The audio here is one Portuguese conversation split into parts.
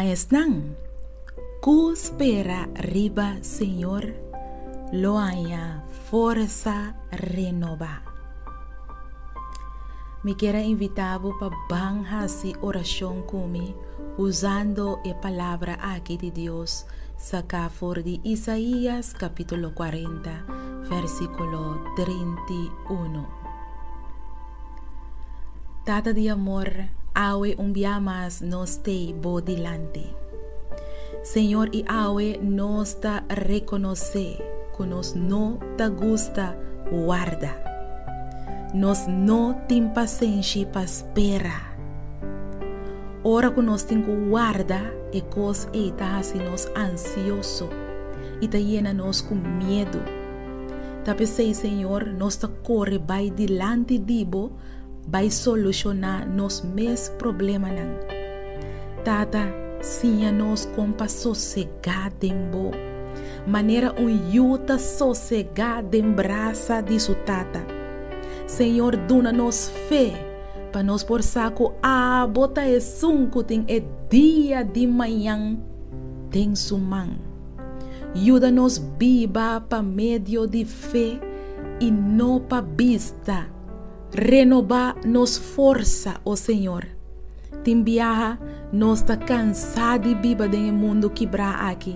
Mas não, cu espera riba Senhor, lo haya força renova. Me quero invitar para banhar-se oração comigo, usando a palavra aqui de Deus, sacar fora de Isaías capítulo 40, versículo 31. Tata de amor, awe dia mais nos te bo dilante. Senhor, e awe nos ta reconhecer que nos não ta gusta guarda. Nos não tem paciência para esperar. Ora que nós temos que guardar e coisa está assim nos ansioso e está llena nos com medo. Tá pensei, Senhor, nós tá corre vai dilante dibo, vai solucionar nos mesmos problemas não. Tata, sinha nos com pa sossegada em bo, maneira yuta sossegada em braça de sua tata. Senhor, dona-nos fé, para nós por saco bota e sunco tem é dia de manhã, tem sumang. Ajuda-nos biba para meio de fé e não para vista. Renova nos força, ó Senhor. Timbiaha, nós está cansado de biba do mundo quebrar aqui.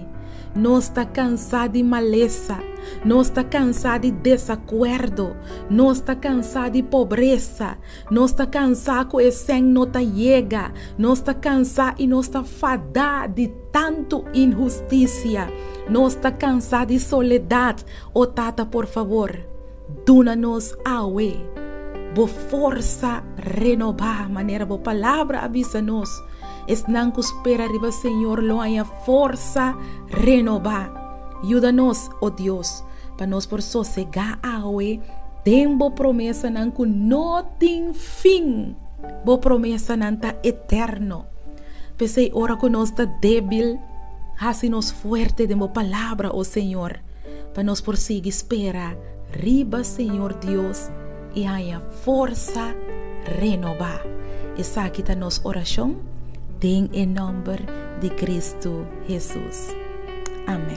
Nós está cansado de maleza. Nós está cansado de desacordo. Nós está cansado de pobreza. Nós está cansado que o sangue não está chega. Nós está cansado e nós está fadado de tanto injustiça. Nós está cansado de soledade. Oh Tata, por favor, dona-nos awe. Bo força renovar, maneira bo palavra avisa-nos. Es não que espera arriba, Senhor, lo haya força renovar. Ajuda-nos, oh Deus, para nós por sossegar awe. Tem bo promessa não que não tem fim. Bo promessa não está eterno. Pensei, ora que nós está débil, hace-nos forte de bo palavra, oh Senhor, para nós por seguir espera riba, Senhor Deus, e haya força renovar. Essa aqui está nossa oração. Tem em nome de Cristo Jesus. Amém.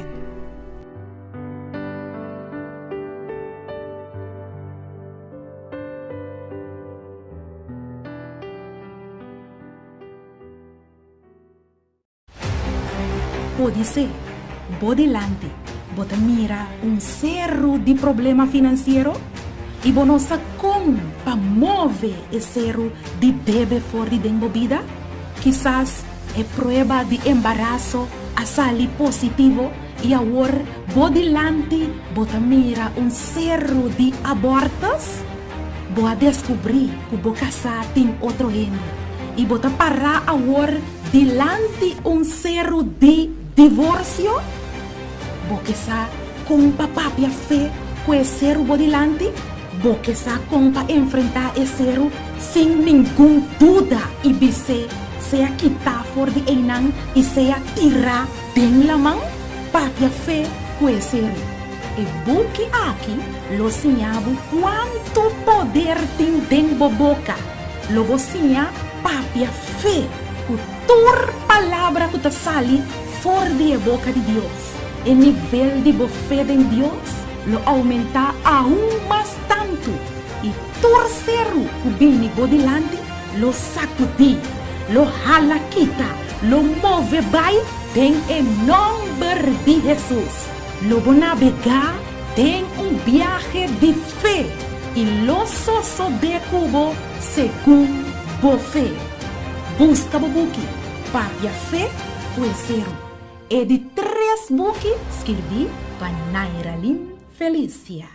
Pode ser, vou delante, bota mira cerro de problema financeiro e bonosa como para mover esse cerro de deve fora de vida. Quizás é prova de embaraço a sair positivo e agora vou delante, bota mira cerro de abortos. Vou descobrir que vou casar tem outro gênero e bota parar agora delante cerro de divórcio. Vou casar com papá e a fé com esse cerro vou delante. Vou casar com para enfrentar esse cerro sem nenhuma dúvida e vice seja quitar fora de enang e seja tirar bem la mão para a fé com esse cerro. E buque aqui, lo sinhabo quanto poder tem dentro da boca. Logo sinha para a fé com toda palavra que está sali fora da boca de Deus. E nível de fé em Deus lo aumentar aún mais tanto. E torcero que vem delante lo sacudir, lo jala quita, lo move vai, tem em nome de Jesus. Lo vou navegar, tem viaje de fé e lo soso de cubo segundo bo fé. Busca bo buque, papia fé, conheceram. E de 3 buques escrevi para Nairalim Felícia.